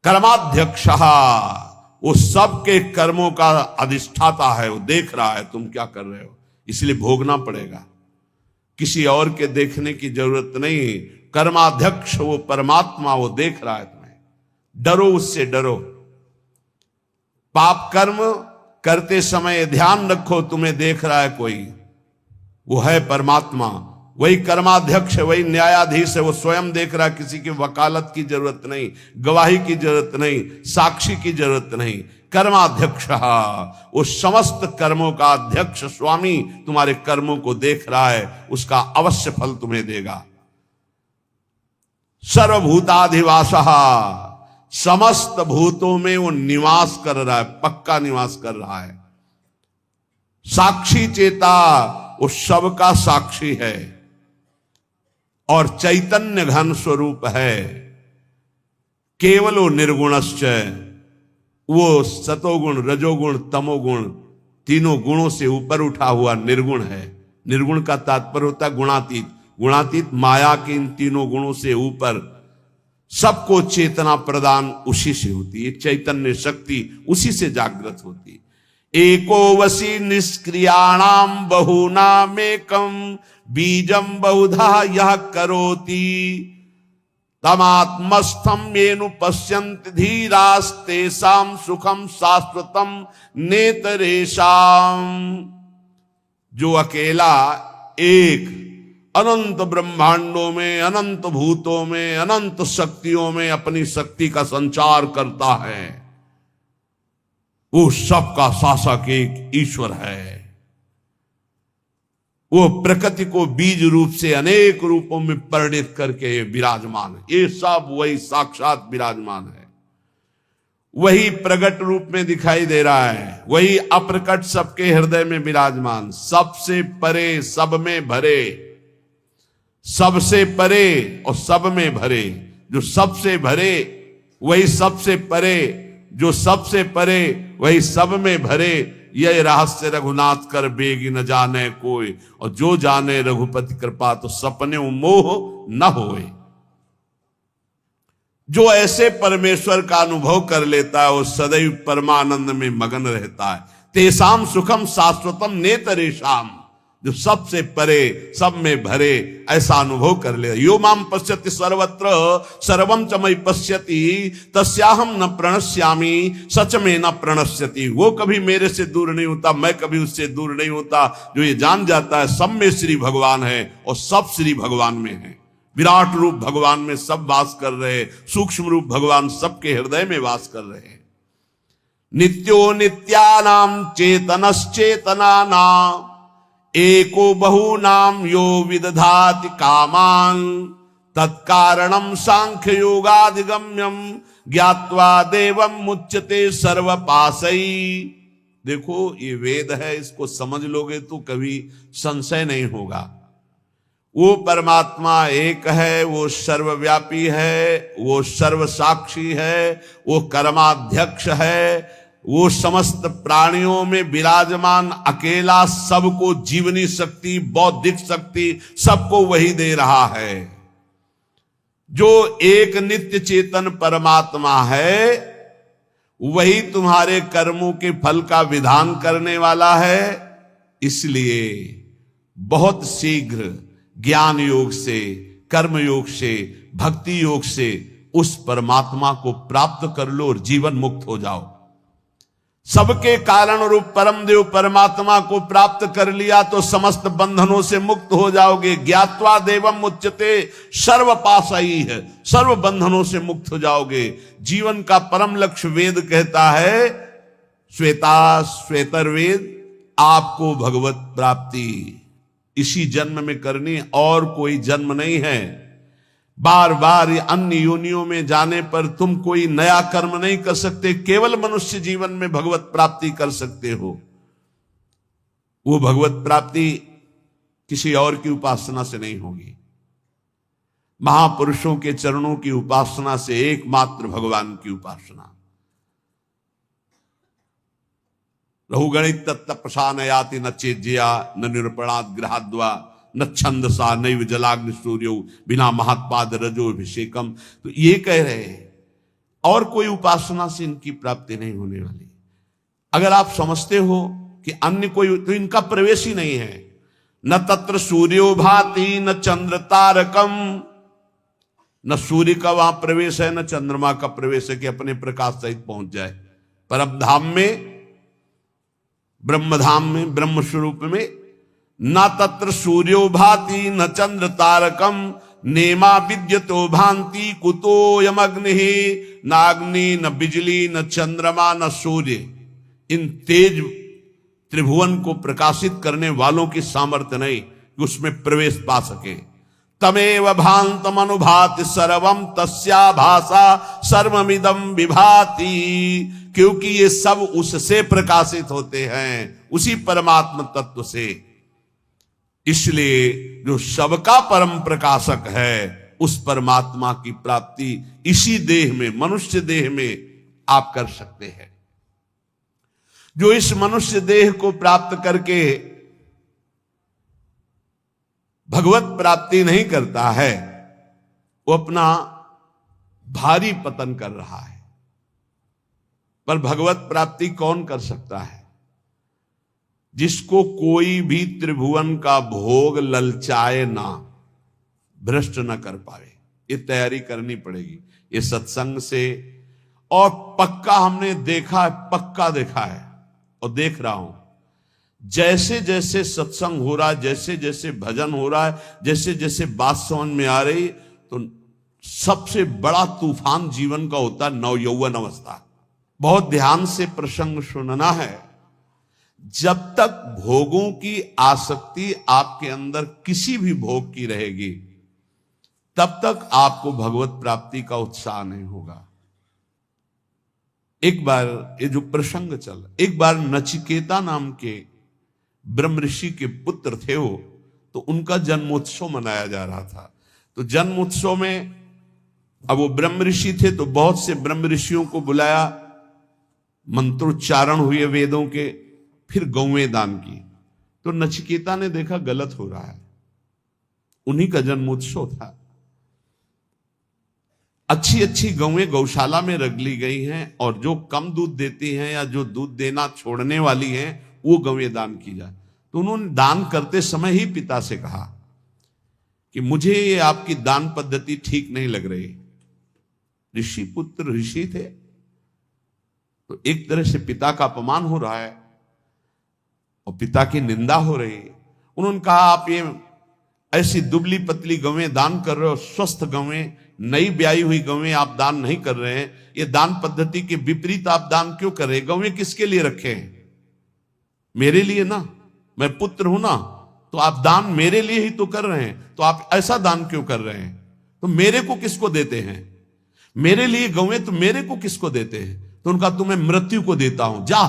कर्माध्यक्ष, वो सबके कर्मों का अधिष्ठाता है, वो देख रहा है तुम क्या कर रहे हो, इसलिए भोगना पड़ेगा। किसी और के देखने की जरूरत नहीं। कर्माध्यक्ष वो परमात्मा, वो देख रहा है तुम्हें। डरो, उससे डरो। पाप कर्म करते समय ध्यान रखो, तुम्हें देख रहा है कोई, वो है परमात्मा। वही कर्माध्यक्ष है, वही न्यायाधीश है, वो स्वयं देख रहा है। किसी की वकालत की जरूरत नहीं, गवाही की जरूरत नहीं, साक्षी की जरूरत नहीं। कर्माध्यक्ष, वो समस्त कर्मों का अध्यक्ष स्वामी तुम्हारे कर्मों को देख रहा है, उसका अवश्य फल तुम्हें देगा। सर्वभूताधिवास, समस्त भूतों में वो निवास कर रहा है, पक्का निवास कर रहा है। साक्षी चेता, वो सबका साक्षी है और चैतन्य घन स्वरूप है। केवलो निर्गुणश्च, वो सतोगुण, रजोगुण, तमोगुण तीनों गुणों से ऊपर उठा हुआ निर्गुण है। निर्गुण का तात्पर्य होता है गुणातीत। गुणातीत माया के इन तीनों गुणों से ऊपर, सबको चेतना प्रदान उसी से होती है। चैतन्य शक्ति उसी से जागृत होती है। एको वसी निष्क्रियाणाम बहुनामेकम बीजम बहुधा यह करोति तमात्मस्थम येनु पश्यन्ति धीरास्तेषां सुखम शाश्वतम नेतरेषाम। जो अकेला एक अनंत ब्रह्मांडों में, अनंत भूतों में, अनंत शक्तियों में अपनी शक्ति का संचार करता है, वो सबका शासक एक ईश्वर है। वो प्रकृति को बीज रूप से अनेक रूपों में परिणित करके विराजमान है। ये सब वही साक्षात विराजमान है, वही प्रकट रूप में दिखाई दे रहा है, वही अप्रकट सबके हृदय में विराजमान, सबसे परे, सब में भरे, सबसे परे और सब में भरे। जो सबसे भरे वही सबसे परे, जो सबसे परे वही सब में भरे। यह रहस्य रघुनाथ कर बेगी न जाने कोई, और जो जाने रघुपति कृपा तो सपने मोह न होए। जो ऐसे परमेश्वर का अनुभव कर लेता है वो सदैव परमानंद में मगन रहता है। तेसाम सुखम शाश्वतम नेतरेषाम, जो सबसे परे, सब में भरे, ऐसा अनुभव कर ले। यो माम पश्यति सर्वत्र सर्वम च मयि पश्यति तस्याहम न प्रणश्यामि सच में न प्रणश्यति। वो कभी मेरे से दूर नहीं होता, मैं कभी उससे दूर नहीं होता। जो ये जान जाता है सब में श्री भगवान है और सब श्री भगवान में है। विराट रूप भगवान में सब वास कर रहे, सूक्ष्म रूप भगवान सबके हृदय में वास कर रहे हैं। नित्यो नित्यानाम चेतनश्चेतनानाम एको बहुनाम यो विदधाति कामान तत्कारणम सांख्य योगाधिगम्यम ज्ञात्वा देवम मुच्यते सर्वपासई। देखो ये वेद है, इसको समझ लोगे तो कभी संशय नहीं होगा। वो परमात्मा एक है, वो सर्वव्यापी है, वो सर्वसाक्षी है, वो कर्माध्यक्ष है, वो समस्त प्राणियों में विराजमान अकेला, सबको जीवनी शक्ति, बौद्धिक शक्ति सबको वही दे रहा है। जो एक नित्य चेतन परमात्मा है वही तुम्हारे कर्मों के फल का विधान करने वाला है। इसलिए बहुत शीघ्र ज्ञान योग से, कर्म योग से, भक्ति योग से उस परमात्मा को प्राप्त कर लो और जीवन मुक्त हो जाओ। सबके कारण रूप परम देव परमात्मा को प्राप्त कर लिया तो समस्त बंधनों से मुक्त हो जाओगे। ज्ञात्वा देवम मुच्यते सर्वपासई है, सर्व बंधनों से मुक्त हो जाओगे। जीवन का परम लक्ष्य वेद कहता है, श्वेता श्वेतर वेद, आपको भगवत प्राप्ति इसी जन्म में करनी, और कोई जन्म नहीं है। बार बार अन्य योनियों में जाने पर तुम कोई नया कर्म नहीं कर सकते, केवल मनुष्य जीवन में भगवत प्राप्ति कर सकते हो। वो भगवत प्राप्ति किसी और की उपासना से नहीं होगी, महापुरुषों के चरणों की उपासना से, एकमात्र भगवान की उपासना। रहुगणित तत्प्रसान याति न चेज्या न निरूपणात् गृहाद्वा न छंदसा नैव जलाग्नि सूर्यो बिना महात्पाद रजो अभिषेकम। तो ये कह रहे हैं। और कोई उपासना से इनकी प्राप्ति नहीं होने वाली। अगर आप समझते हो कि अन्य कोई, तो इनका प्रवेश ही नहीं है। न तत्र सूर्यो भाति न चंद्र तारकम, न सूर्य का वहां प्रवेश है न चंद्रमा का प्रवेश है कि अपने प्रकाश सहित पहुंच जाए परम धाम में, ब्रह्मधाम में, ब्रह्म स्वरूप में। न तत्र सूर्यो भाति न चंद्र तारकम नेमा विद्यतो भांति कुतोयम अग्नि, न अग्नि न बिजली न चंद्रमा न सूर्य, इन तेज त्रिभुवन को प्रकाशित करने वालों की सामर्थ्य नहीं कि उसमें प्रवेश पा सके। तमेव भांतम अनुभाति सर्वम तस्या भाषा सर्वमिदं विभाति, क्योंकि ये सब उससे प्रकाशित होते हैं, उसी परमात्म तत्व से। इसलिए जो सबका परम प्रकाशक है उस परमात्मा की प्राप्ति इसी देह में, मनुष्य देह में आप कर सकते हैं। जो इस मनुष्य देह को प्राप्त करके भगवत प्राप्ति नहीं करता है वो अपना भारी पतन कर रहा है। पर भगवत प्राप्ति कौन कर सकता है? जिसको कोई भी त्रिभुवन का भोग ललचाए ना, भ्रष्ट ना कर पाए। ये तैयारी करनी पड़ेगी ये सत्संग से। और पक्का हमने देखा है, पक्का देखा है और देख रहा हूं, जैसे जैसे सत्संग हो रहा है, जैसे जैसे भजन हो रहा है, जैसे जैसे बात समझ में आ रही, तो सबसे बड़ा तूफान जीवन का होता है नवयौवन अवस्था। बहुत ध्यान से प्रसंग सुनना है। जब तक भोगों की आसक्ति आपके अंदर किसी भी भोग की रहेगी तब तक आपको भगवत प्राप्ति का उत्साह नहीं होगा। एक बार ये जो प्रसंग चल, एक बार नचिकेता नाम के ब्रह्म ऋषि के पुत्र थे वो, तो उनका जन्मोत्सव मनाया जा रहा था। तो जन्मोत्सव में अब वो ब्रह्म ऋषि थे तो बहुत से ब्रह्म ऋषियों को बुलाया, मंत्रोच्चारण हुए वेदों के, फिर गौवें दान की। तो नचिकेता ने देखा गलत हो रहा है, उन्हीं का जन्मोत्सव था। अच्छी अच्छी गौवें गौशाला में रख ली गई हैं और जो कम दूध देती हैं या जो दूध देना छोड़ने वाली हैं वो गौवें दान की जाए। तो उन्होंने दान करते समय ही पिता से कहा कि मुझे ये आपकी दान पद्धति ठीक नहीं लग रही। ऋषि पुत्र ऋषि थे तो एक तरह से पिता का अपमान हो रहा है और पिता की निंदा हो रही है। उन्होंने कहा आप ये ऐसी दुबली पतली गौवें दान कर रहे हो, स्वस्थ गौवें, नई ब्याई हुई गौवें आप दान नहीं कर रहे हैं। ये दान पद्धति के विपरीत आप दान क्यों कर रहे हैं? गौवें किसके लिए रखे हैं? मेरे लिए ना, मैं पुत्र हूं ना, तो आप दान मेरे लिए ही तो कर रहे हैं। तो आप ऐसा दान क्यों कर रहे हैं? तो मेरे को किसको देते हैं? मेरे लिए गौवें तो मेरे को किसको देते हैं? तो उनका तुम्हें मृत्यु को देता हूं, जा।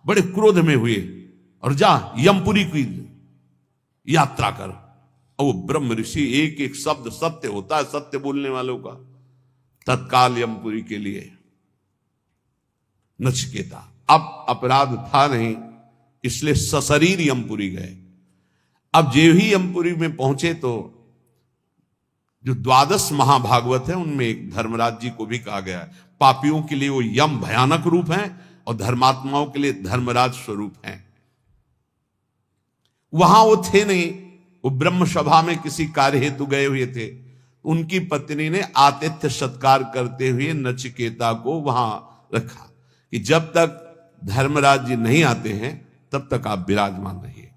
बड़े क्रोध में हुए और जा यमपुरी की यात्रा कर। और वो ब्रह्म ऋषि, एक एक शब्द सत्य होता है सत्य बोलने वालों का, तत्काल यमपुरी के लिए नचिकेता। अब अपराध था नहीं इसलिए सशरीर यमपुरी गए। अब जो ही यमपुरी में पहुंचे तो जो 12 महाभागवत है उनमें एक धर्मराज जी को भी कहा गया है। पापियों के लिए वो यम भयानक रूप है और धर्मात्माओं के लिए धर्मराज स्वरूप है। वहां वो थे नहीं, वो ब्रह्म सभा में किसी कार्य हेतु गए हुए थे। उनकी पत्नी ने आतिथ्य सत्कार करते हुए नचिकेता को वहां रखा कि जब तक धर्मराज जी नहीं आते हैं तब तक आप विराजमान रहिए।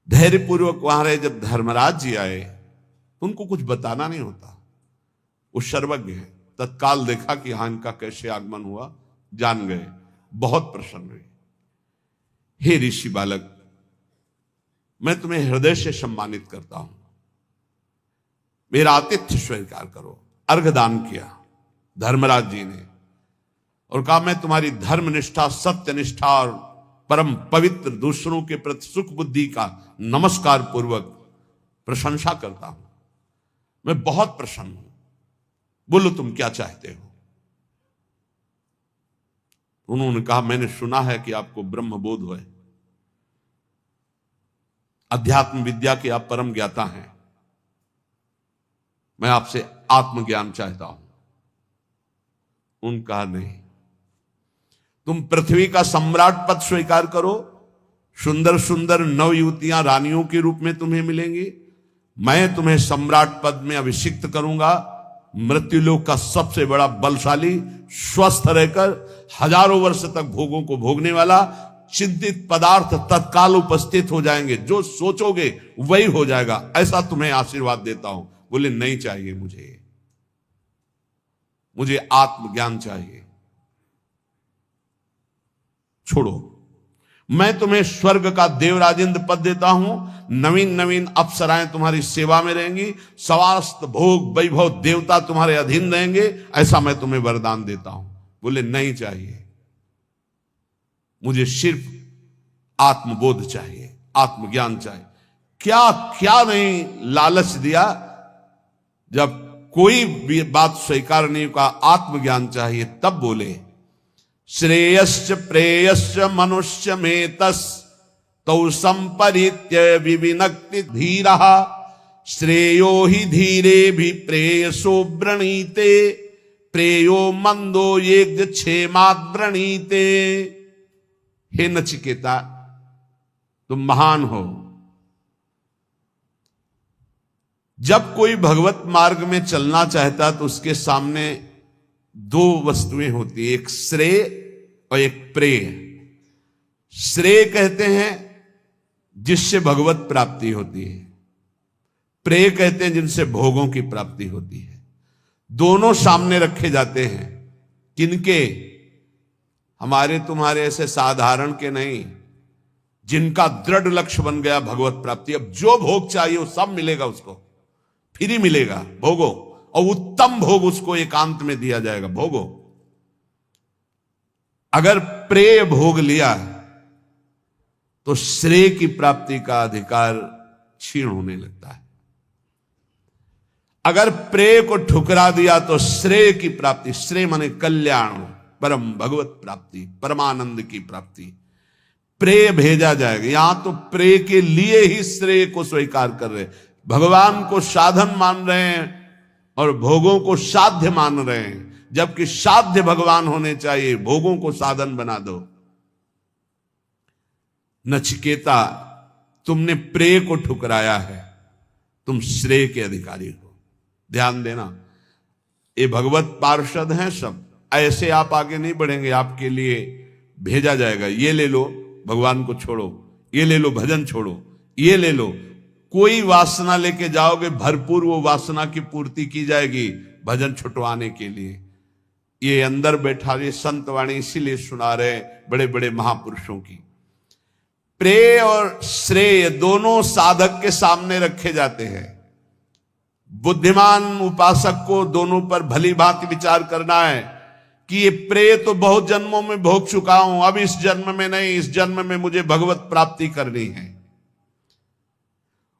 धैर्यपूर्वक वहां रहे। जब धर्मराज जी आए तो उनको कुछ बताना नहीं होता, वो सर्वज्ञ है। तत्काल देखा कि हाँ इनका कैसे आगमन हुआ, जान गए, बहुत प्रसन्न हुए। हे ऋषि बालक, मैं तुम्हें हृदय से सम्मानित करता हूं, मेरा आतिथ्य स्वीकार करो। अर्घदान किया धर्मराज जी ने और कहा मैं तुम्हारी धर्मनिष्ठा, सत्यनिष्ठा और परम पवित्र दूसरों के प्रति सुख बुद्धि का नमस्कार पूर्वक प्रशंसा करता हूं। मैं बहुत प्रसन्न हूं, बोलो तुम क्या चाहते हो? उन्होंने कहा मैंने सुना है कि आपको ब्रह्म बोध है, अध्यात्म विद्या के आप परम ज्ञाता हैं। मैं आपसे आत्मज्ञान चाहता हूं। उनका नहीं। तुम पृथ्वी का सम्राट पद स्वीकार करो, सुंदर सुंदर नव युवतियां रानियों के रूप में तुम्हें मिलेंगी, मैं तुम्हें सम्राट पद में अभिषिक्त करूंगा। मृत्युलोक का सबसे बड़ा बलशाली, स्वस्थ रहकर हजारों वर्ष तक भोगों को भोगने वाला, चिंतित पदार्थ तत्काल उपस्थित हो जाएंगे, जो सोचोगे वही हो जाएगा, ऐसा तुम्हें आशीर्वाद देता हूं। बोले नहीं चाहिए मुझे आत्मज्ञान चाहिए, छोड़ो। मैं तुम्हें स्वर्ग का देवराजेंद्र पद देता हूं, नवीन नवीन अप्सराएं तुम्हारी सेवा में रहेंगी, स्वास्थ्य भोग वैभव देवता तुम्हारे अधीन रहेंगे, ऐसा मैं तुम्हें वरदान देता हूं। बोले नहीं चाहिए, मुझे सिर्फ आत्मबोध चाहिए, आत्मज्ञान चाहिए। क्या क्या नहीं लालच दिया, जब कोई भी बात स्वीकार नहीं का, आत्मज्ञान चाहिए, तब बोले श्रेयश्च प्रेयश्च मनुष्य में तस् तौ संपरित्य विविनक्ति धीरः श्रेयो ही धीरे भी प्रेयसो वृणीते प्रेयो मंदो ये क्षेमात् वृणीते। हे नचिकेता, तुम महान हो। जब कोई भगवत मार्ग में चलना चाहता तो उसके सामने दो वस्तुएं होती है, एक श्रेय और एक प्रेय। श्रेय कहते हैं जिससे भगवत प्राप्ति होती है, प्रेय कहते हैं जिनसे भोगों की प्राप्ति होती है। दोनों सामने रखे जाते हैं। किनके? हमारे तुम्हारे ऐसे साधारण के नहीं, जिनका दृढ़ लक्ष्य बन गया भगवत प्राप्ति। अब जो भोग चाहिए वो सब मिलेगा उसको, फ्री मिलेगा, भोगो, और उत्तम भोग उसको एकांत में दिया जाएगा, भोगो। अगर प्रेय भोग लिया तो श्रेय की प्राप्ति का अधिकार क्षीण होने लगता है। अगर प्रेय को ठुकरा दिया तो श्रेय की प्राप्ति, श्रेय माने कल्याण, परम भगवत प्राप्ति, परमानंद की प्राप्ति, प्रेय भेजा जाएगा। यहां तो प्रेय के लिए ही श्रेय को स्वीकार कर रहे, भगवान को साधन मान रहे हैं और भोगों को साध्य मान रहे हैं, जबकि साध्य भगवान होने चाहिए, भोगों को साधन बना दो। नचिकेता, तुमने प्रेय को ठुकराया है, तुम श्रेय के अधिकारी हो। ध्यान देना, ये भगवत पार्षद हैं सब, ऐसे आप आगे नहीं बढ़ेंगे। आपके लिए भेजा जाएगा, ये ले लो, भगवान को छोड़ो, ये ले लो, भजन छोड़ो, ये ले लो। कोई वासना लेके जाओगे, भरपूर वो वासना की पूर्ति की जाएगी भजन छुटवाने के लिए। ये अंदर बैठा ये संत वाणी इसीलिए सुना रहे बड़े बड़े महापुरुषों की। प्रेय और श्रेय दोनों साधक के सामने रखे जाते हैं। बुद्धिमान उपासक को दोनों पर भली भांति विचार करना है कि ये प्रेय तो बहुत जन्मों में भोग चुका हूं, अब इस जन्म में नहीं, इस जन्म में मुझे भगवत प्राप्ति करनी है।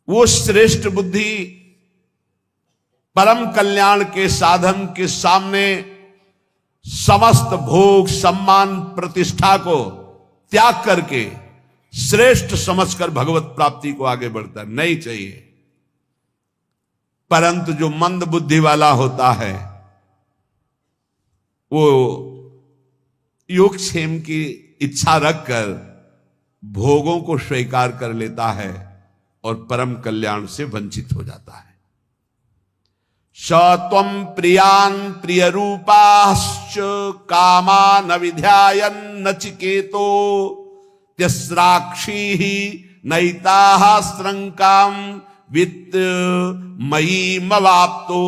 वो श्रेष्ठ बुद्धि परम कल्याण के साधन के सामने समस्त भोग, सम्मान, प्रतिष्ठा को त्याग करके श्रेष्ठ समझकर भगवत प्राप्ति को आगे बढ़ता नहीं चाहिए। परंतु जो मंद बुद्धि वाला होता है वो योगक्षेम की इच्छा रखकर भोगों को स्वीकार कर लेता है और परम कल्याण से वंचित हो जाता है। त्वं प्रियान प्रिय रूपाश्च कामान विध्यायन नचिकेतो त्यस्राक्षी ही नैताः श्रंकाम वित्त मयी मवाप्तो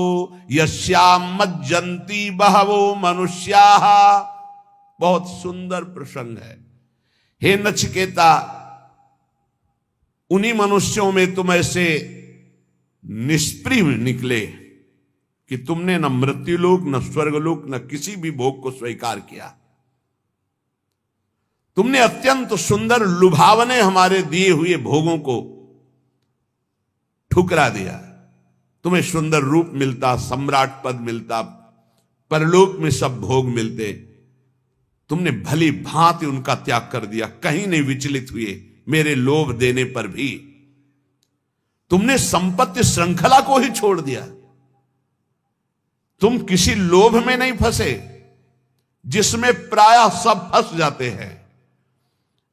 यस्याम मज्जन्ति बहवो मनुष्याः। बहुत सुंदर प्रसंग है। हे नचिकेता, उन्हीं मनुष्यों में तुम ऐसे निष्प्रिय निकले कि तुमने न मृत्युलोक, न स्वर्गलोक, न किसी भी भोग को स्वीकार किया। तुमने अत्यंत सुंदर लुभावने हमारे दिए हुए भोगों को ठुकरा दिया। तुम्हें सुंदर रूप मिलता, सम्राट पद मिलता, परलोक में सब भोग मिलते, तुमने भली भांति उनका त्याग कर दिया, कहीं नहीं विचलित हुए मेरे लोभ देने पर भी। तुमने संपत्ति श्रृंखला को ही छोड़ दिया, तुम किसी लोभ में नहीं फंसे, जिसमें प्रायः सब फंस जाते हैं।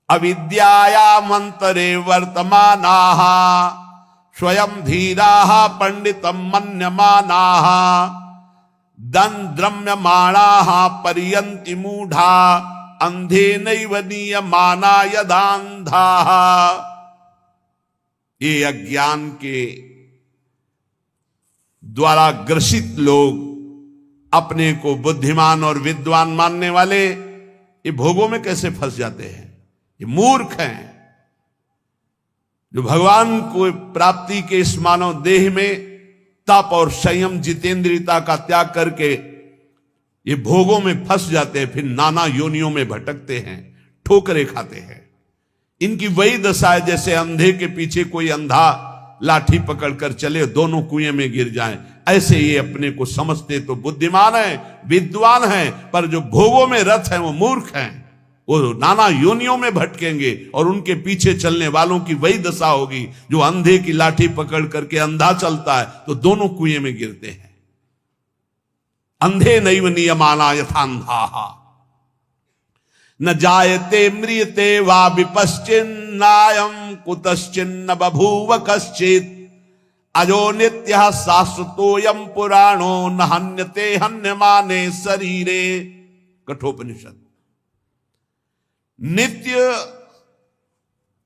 अविद्याया मंतरे वर्तमानाः स्वयं धीराः पंडितम मन्यमानाः द्रम्यमाणाः पर्यन्ति मूढ़ा अंधेनैव नीयमाना यदान्धाः। ये अज्ञान के द्वारा ग्रसित लोग अपने को बुद्धिमान और विद्वान मानने वाले ये भोगों में कैसे फंस जाते हैं। ये मूर्ख हैं जो भगवान को प्राप्ति के इस मानव देह में तप और संयम जितेंद्रियता का त्याग करके ये भोगों में फंस जाते हैं, फिर नाना योनियों में भटकते हैं, ठोकरे खाते हैं। इनकी वही दशा है जैसे अंधे के पीछे कोई अंधा लाठी पकड़कर चले, दोनों कुएं में गिर जाएं। ऐसे ये अपने को समझते तो बुद्धिमान है, विद्वान है, पर जो भोगों में रत है वो मूर्ख हैं। वो नाना योनियों में भटकेंगे और उनके पीछे चलने वालों की वही दशा होगी जो अंधे की लाठी पकड़ करके अंधा चलता है तो दोनों कुएं में गिरते हैं। अंधे नैव नियमाना यथान्धाः न जायते म्रियते वा विपश्चिन्नायं कुतश्चिन्न बभूव कश्चित् अजो नित्यः शाश्वतोऽयं पुराणो न हन्यते हन्यमाने शरीरे। कठोपनिषद। नित्य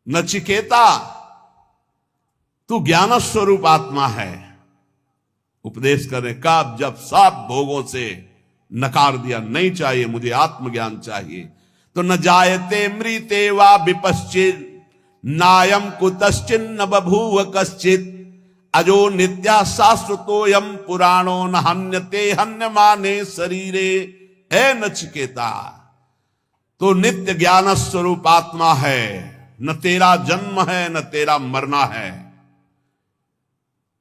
नचिकेता तू ज्ञान स्वरूप आत्मा है। उपदेश करने का जब सब भोगों से नकार दिया, नहीं चाहिए मुझे आत्मज्ञान चाहिए, तो न जायते मृते वा विपश्चित् नायम कुतश्चिन्न बभूव कश्चित् अजो नित्या शाश्वतोऽयं पुराणो न हन्यते हन्यमाने शरीरे। हे नचिकेता तो नित्य ज्ञान स्वरूप आत्मा है, न तेरा जन्म है न तेरा मरना है,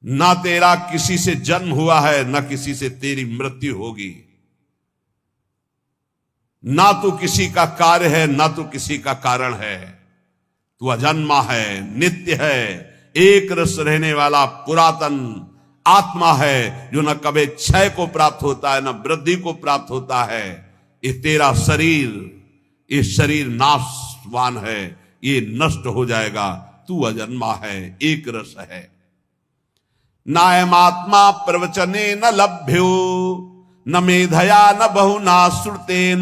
ना तेरा किसी से जन्म हुआ है न किसी से तेरी मृत्यु होगी, ना तू किसी का कार्य है ना तू किसी का कारण है। तू अजन्मा है, नित्य है, एक रस रहने वाला पुरातन आत्मा है जो न कभी क्षय को प्राप्त होता है न वृद्धि को प्राप्त होता है। ये तेरा शरीर, ये शरीर नाशवान है, ये नष्ट हो जाएगा। तू अजन्मा है, एक रस है। नायमात्मा प्रवचने न लभ्यो न मेधया न बहुना श्रुतेन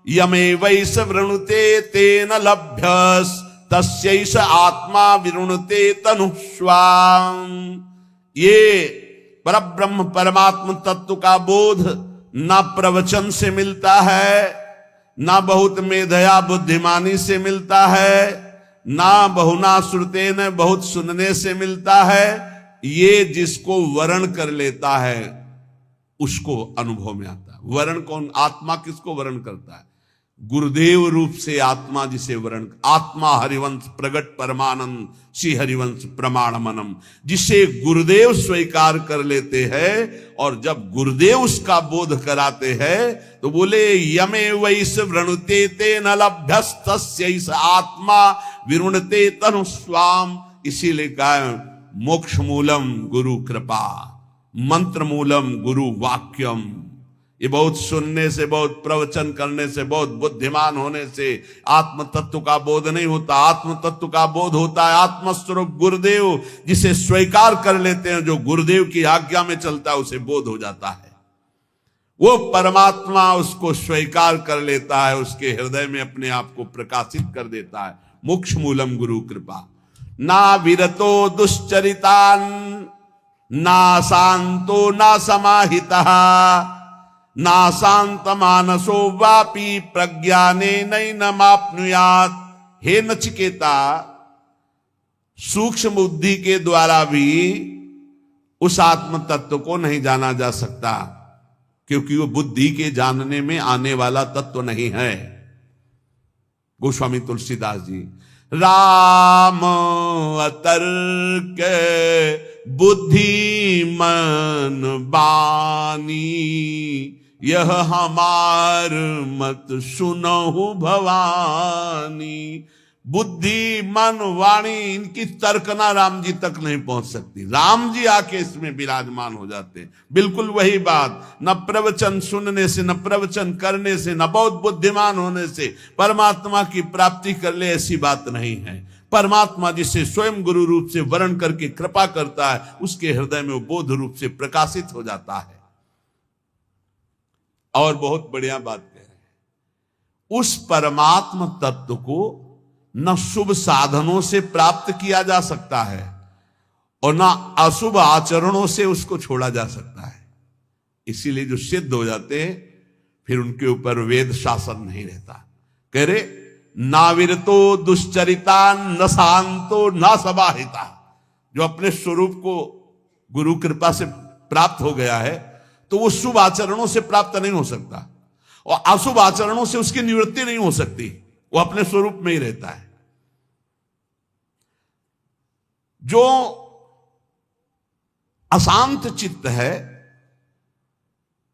यमे वैस वृणुते तेन लभ्यस तस्यैष आत्मा विरुणुते तनुष्वाम। ये परब्रह्म परमात्म तत्व का बोध न प्रवचन से मिलता है, ना बहुत मेधया बुद्धिमानी से मिलता है, ना बहुना श्रुतेन बहुत सुनने से मिलता है। ये जिसको वर्ण कर लेता है उसको अनुभव में आता है। वर्ण कौन? आत्मा किसको वर्ण करता है? गुरुदेव रूप से आत्मा जिसे वर्ण, आत्मा हरिवंश प्रगट परमानंद श्री हरिवंश प्रमाणमनम, जिसे गुरुदेव स्वीकार कर लेते हैं और जब गुरुदेव उसका बोध कराते हैं तो बोले यमे वैस वृणुते तेन लभ्यस्तस्यैष आत्मा विरुणते तनुस्वाम। इसीलिए कहा मोक्ष मूलम गुरु कृपा, मंत्र मूलम गुरु वाक्यम। ये बहुत सुनने से, बहुत प्रवचन करने से, बहुत बुद्धिमान होने से आत्म तत्व का बोध नहीं होता। आत्म तत्व का बोध होता है आत्मस्वरूप गुरुदेव जिसे स्वीकार कर लेते हैं, जो गुरुदेव की आज्ञा में चलता है उसे बोध हो जाता है। वो परमात्मा उसको स्वीकार कर लेता है, उसके हृदय में अपने आप को प्रकाशित कर देता है। मोक्ष मूलम गुरु कृपा। ना विरतो दुश्चरितान ना शांतो ना समाहितः ना शांत मानसो वापी प्रज्ञाने नैनमाप्नुयात्। हे नचिकेता, सूक्ष्म बुद्धि के द्वारा भी उस आत्म तत्व को नहीं जाना जा सकता, क्योंकि वो बुद्धि के जानने में आने वाला तत्व नहीं है। गोस्वामी तुलसीदास जी, राम अतर्क बुद्धि मन बानी यह हमार मत सुनहु भवानी। बुद्धि, मन, वाणी, इनकी तर्कना राम जी तक नहीं पहुंच सकती। राम जी आके इसमें विराजमान हो जाते हैं। बिल्कुल वही बात, न प्रवचन सुनने से, न प्रवचन करने से, न बहुत बुद्धिमान होने से परमात्मा की प्राप्ति कर ले, ऐसी बात नहीं है। परमात्मा जिसे स्वयं गुरु रूप से वर्ण करके कृपा करता है, उसके हृदय में वो बोध रूप से प्रकाशित हो जाता है। और बहुत बढ़िया बात कह रहे हैं, उस परमात्म तत्व को न शुभ साधनों से प्राप्त किया जा सकता है और न अशुभ आचरणों से उसको छोड़ा जा सकता है। इसीलिए जो सिद्ध हो जाते हैं, फिर उनके ऊपर वेद शासन नहीं रहता। कह रहे, नाविरतो दुश्चरिता न शांतो न सबाहिता। जो अपने स्वरूप को गुरु कृपा से प्राप्त हो गया है, तो वो शुभ आचरणों से प्राप्त नहीं हो सकता और अशुभ आचरणों से उसकी निवृत्ति नहीं हो सकती। वो अपने स्वरूप में ही रहता है। जो अशांत चित्त है,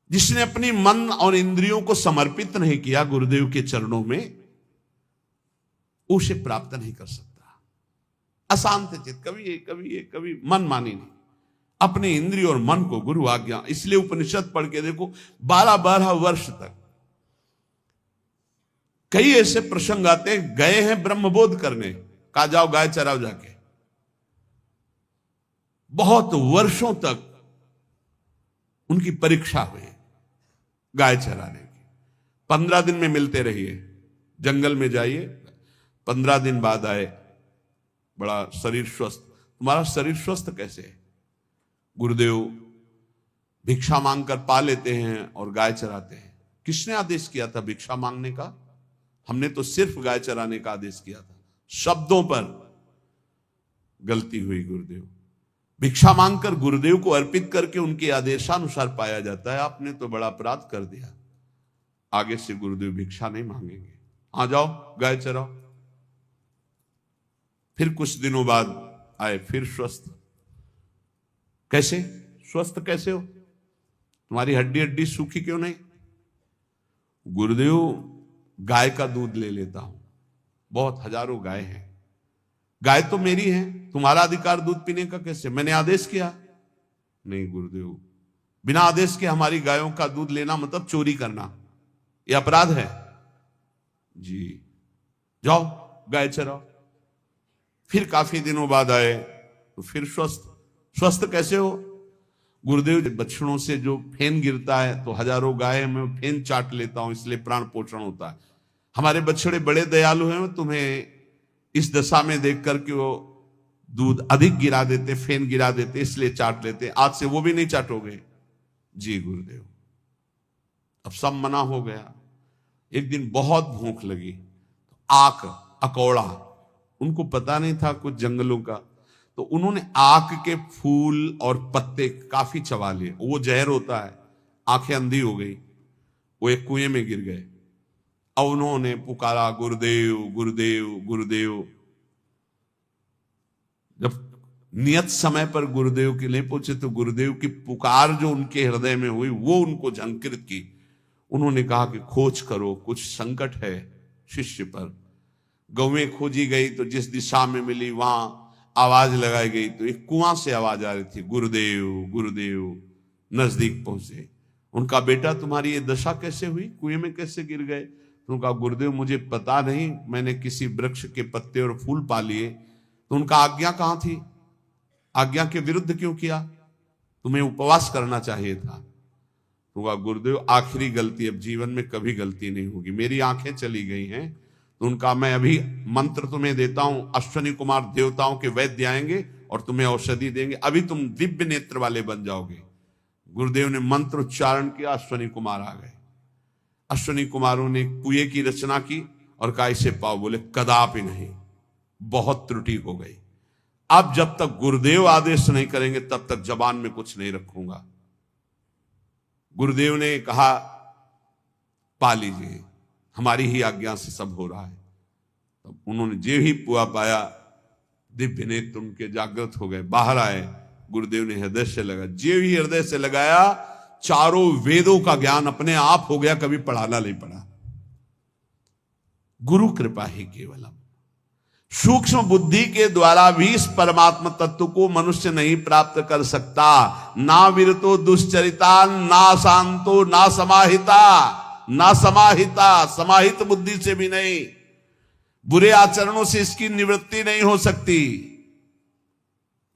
जिसने अपनी मन और इंद्रियों को समर्पित नहीं किया गुरुदेव के चरणों में, उसे प्राप्त नहीं कर सकता। अशांत चित्त, कभी मन मानी नहीं, अपने इंद्रिय और मन को गुरु आज्ञा। इसलिए उपनिषद पढ़ के देखो, 12-12 वर्ष तक कई ऐसे प्रसंग आते हैं, गए हैं ब्रह्मबोध करने, कहा जाओ गाय चराओ जाके। बहुत वर्षों तक उनकी परीक्षा हुई गाय चराने की। 15 दिन में मिलते रहिए, जंगल में जाइए, 15 दिन बाद आए, बड़ा शरीर स्वस्थ। तुम्हारा शरीर स्वस्थ कैसे है? गुरुदेव भिक्षा मांगकर पा लेते हैं और गाय चराते हैं। किसने आदेश किया था भिक्षा मांगने का? हमने तो सिर्फ गाय चराने का आदेश किया था। शब्दों पर गलती हुई। गुरुदेव भिक्षा मांगकर गुरुदेव को अर्पित करके उनके आदेशानुसार पाया जाता है। आपने तो बड़ा अपराध कर दिया। आगे से गुरुदेव भिक्षा नहीं मांगेंगे, आ जाओ गाय चराओ। फिर कुछ दिनों बाद आए, फिर स्वस्थ। कैसे स्वस्थ कैसे हो? तुम्हारी हड्डी हड्डी सूखी क्यों नहीं? गुरुदेव गाय का दूध ले लेता हूं, बहुत हजारों गाय हैं, गाय तो मेरी है, तुम्हारा अधिकार दूध पीने का कैसे? मैंने आदेश किया? नहीं गुरुदेव, बिना आदेश के हमारी गायों का दूध लेना मतलब चोरी करना, यह अपराध है। जी जाओ गाय चराओ। फिर काफी दिनों बाद आए तो फिर स्वस्थ। स्वस्थ कैसे हो? गुरुदेव बछड़ों से जो फेन गिरता है तो हजारों गाय में फेन चाट लेता हूं, इसलिए प्राण पोषण होता है। हमारे बछड़े बड़े दयालु हैं, तुम्हें इस दशा में देख करके वो दूध अधिक गिरा देते, फेन गिरा देते, इसलिए चाट लेते। आज से वो भी नहीं चाटोगे? जी गुरुदेव। अब सब मना हो गया। एक दिन बहुत भूख लगी, आक अकौड़ा, उनको पता नहीं था कुछ जंगलों का, तो उन्होंने आक के फूल और पत्ते काफी चबा लिए। वो जहर होता है, आंखें अंधी हो गई, वो एक कुएं में गिर गए। और उन्होंने पुकारा गुरुदेव गुरुदेव गुरुदेव। जब नियत समय पर गुरुदेव के लिए पहुंचे तो गुरुदेव की पुकार जो उनके हृदय में हुई वो उनको झंकृत की। उन्होंने कहा कि खोज करो, कुछ संकट है शिष्य पर। गौएं खोजी गई तो जिस दिशा में मिली वहां आवाज लगाई गई, तो एक कुआं से आवाज आ रही थी, गुरुदेव गुरुदेव। नजदीक पहुंचे, उनका बेटा तुम्हारी ये दशा कैसे हुई, कुएं में कैसे गिर गए? तो उनका गुरुदेव मुझे पता नहीं, मैंने किसी वृक्ष के पत्ते और फूल पा लिए। तो उनका आज्ञा कहां थी? आज्ञा के विरुद्ध क्यों किया? तुम्हें उपवास करना चाहिए था। तो गुरुदेव आखिरी गलती, अब जीवन में कभी गलती नहीं होगी, मेरी आंखें चली गई हैं। तो उनका मैं अभी मंत्र तुम्हें देता हूं, अश्वनी कुमार देवताओं के वैद्य आएंगे और तुम्हें औषधि देंगे, अभी तुम दिव्य नेत्र वाले बन जाओगे। गुरुदेव ने मंत्र उच्चारण किया, अश्वनी कुमार आ गए। अश्वनी कुमारों ने कुएं की रचना की और कहा इसे पाओ। बोले कदापि नहीं, बहुत त्रुटि हो गई। अब जब तक गुरुदेव आदेश नहीं करेंगे तब तक जबान में कुछ नहीं रखूंगा। गुरुदेव ने कहा पा लीजिए, हमारी ही आज्ञा से सब हो रहा है। तब उन्होंने जो ही पुआ पाया, दिव्य नेत्र उनके जागृत हो गए, बाहर आए। गुरुदेव ने हृदय से लगा, जो ही हृदय से लगाया, चारों वेदों का ज्ञान अपने आप हो गया, कभी पढ़ाना नहीं पड़ा। गुरु कृपा ही केवलम। सूक्ष्म बुद्धि के द्वारा भी इस परमात्म तत्व को मनुष्य नहीं प्राप्त कर सकता। ना विरतो दुश्चरिता, ना शांतो, ना समाहिता, ना समाहिता, समाहित बुद्धि से भी नहीं, बुरे आचरणों से इसकी निवृत्ति नहीं हो सकती।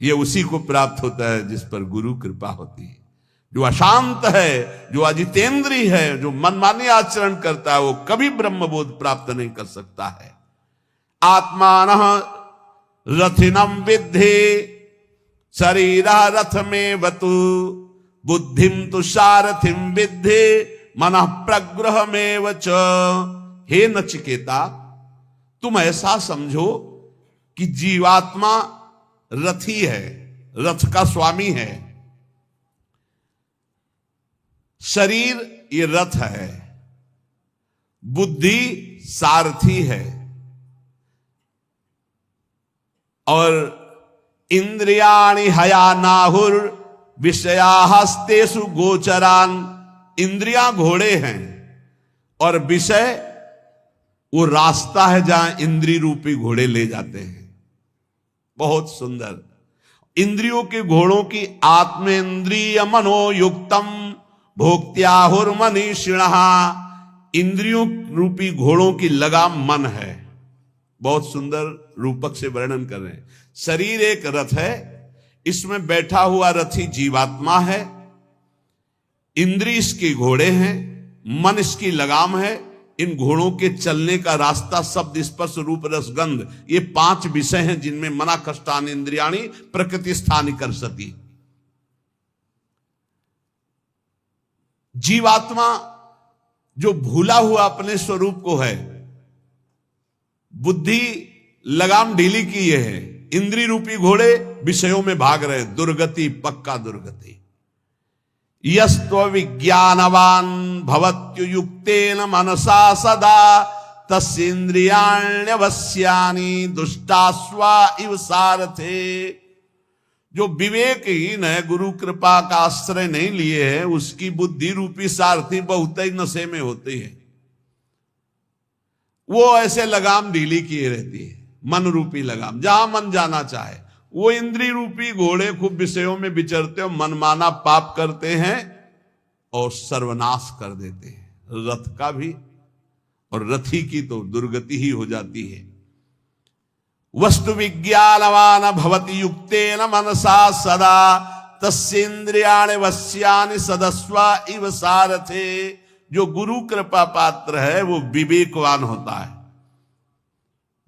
ये उसी को प्राप्त होता है जिस पर गुरु कृपा होती है। जो अशांत है, जो अजितेंद्रीय है, जो मनमानी आचरण करता है, वो कभी ब्रह्मबोध प्राप्त नहीं कर सकता है। आत्मानः रथिनम विद्धि शरीरः रथमेवतु बुद्धिम तु सारथिम विद्धि मनः प्रग्रहमेव च। हे नचिकेता, तुम ऐसा समझो कि जीवात्मा रथी है, रथ का स्वामी है। शरीर ये रथ है, बुद्धि सारथी है, और इंद्रियाणि हयानाहुर विषयास्तेषु गोचरान। इंद्रियां घोड़े हैं और विषय वो रास्ता है जहां इंद्रिय रूपी घोड़े ले जाते हैं। बहुत सुंदर। इंद्रियों के घोड़ों की आत्मेन्द्रिय मनोयुक्तम भोक्त्याहुर्मनीषिणः। इंद्रियों रूपी घोड़ों की लगाम मन है। बहुत सुंदर रूपक से वर्णन कर रहे हैं। शरीर एक रथ है, इसमें बैठा हुआ रथी जीवात्मा है, इंद्रिय इसके घोड़े हैं, मन इसकी लगाम है। इन घोड़ों के चलने का रास्ता शब्द स्पर्श रूप रसगंध, ये 5 विषय हैं जिनमें मना कष्टानि इंद्रियाणि प्रकृति स्थानि कर्षति। जीवात्मा जो भूला हुआ अपने स्वरूप को है, बुद्धि लगाम ढीली की है, इंद्रिय रूपी घोड़े विषयों में भाग रहे, दुर्गति, पक्का दुर्गति। यस्त्व विज्ञानवान भवत्युयुक्तेन मनसा सदा तस्येन्द्रियाण्यवस्यानि दुष्टास्वा इव सारथे। जो विवेकहीन है, गुरु कृपा का आश्रय नहीं लिए है, उसकी बुद्धि रूपी सारथी बहुत ही नशे में होती है। वो ऐसे लगाम ढीली किए रहती है, मन रूपी लगाम, जहां मन जाना चाहे। वो इंद्रिय रूपी घोड़े खूब विषयों में विचरते और मनमाना पाप करते हैं और सर्वनाश कर देते हैं, रथ का भी और रथी की तो दुर्गति ही हो जाती है। वस्तु विज्ञानवान भवति युक्तेन मनसा सदा तस्येन्द्रियाणि वश्यानि सदस्वा इव सारथे। जो गुरु कृपा पात्र है वो विवेकवान होता है।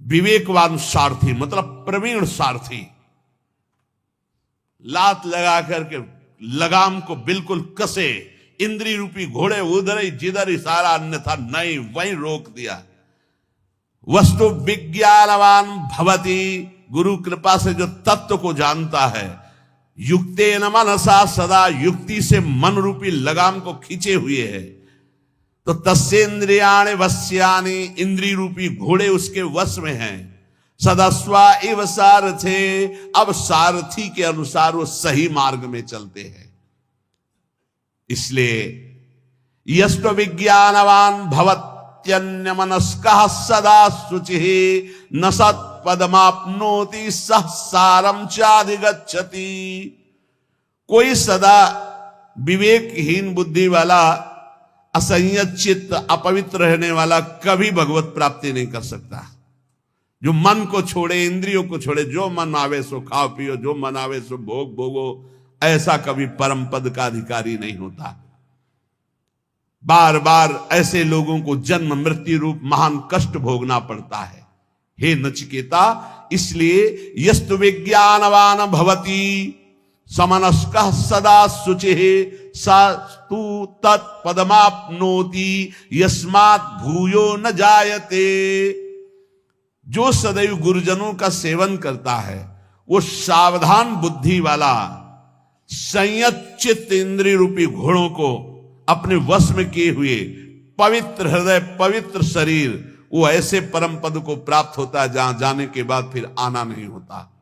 विवेकवान सारथी मतलब प्रवीण सारथी, लात लगा करके लगाम को बिल्कुल कसे, इंद्रिय रूपी घोड़े उधर ही जिधर इशारा, अन्यथा नहीं, वहीं रोक दिया। वस्तु विज्ञानवान भवति, गुरु कृपा से जो तत्व को जानता है, युक्तेन मनसा सदा, युक्ति से मन रूपी लगाम को खींचे हुए है, तो तस्येन्द्रियाणि वश्यानि, इंद्रिय रूपी घोड़े उसके वश में हैं। सदस्वा इव सारथे, अब सारथी के अनुसार वो सही मार्ग में चलते हैं। इसलिए यस्त्व विज्ञानवान भवत्यन्य मनस्कः सदा शुचिः न सत्पदमाप्नोति सह सारम चाधिगच्छति। कोई सदा विवेकहीन बुद्धि वाला, असंयत चित्त, अपवित्र रहने वाला कभी भगवत प्राप्ति नहीं कर सकता। जो मन को छोड़े, इंद्रियों को छोड़े, जो मन आवे सो खाओ पियो, जो मन आवे सो भोग भोगो, ऐसा कभी परम पद का अधिकारी नहीं होता। बार बार ऐसे लोगों को जन्म मृत्यु रूप महान कष्ट भोगना पड़ता है। हे नचिकेता, इसलिए यस्तु विज्ञानवान भवति समनस्कः सदा शुचिः सस्तु तत्पदमाप्नोति यस्मात् भूयो न जायते। जो सदैव गुरुजनों का सेवन करता है, वो सावधान बुद्धि वाला, संयत चित्त इंद्रिय रूपी घोड़ों को अपने वश में किए हुए, पवित्र हृदय, पवित्र शरीर, वो ऐसे परम पद को प्राप्त होता है जहां जाने के बाद फिर आना नहीं होता।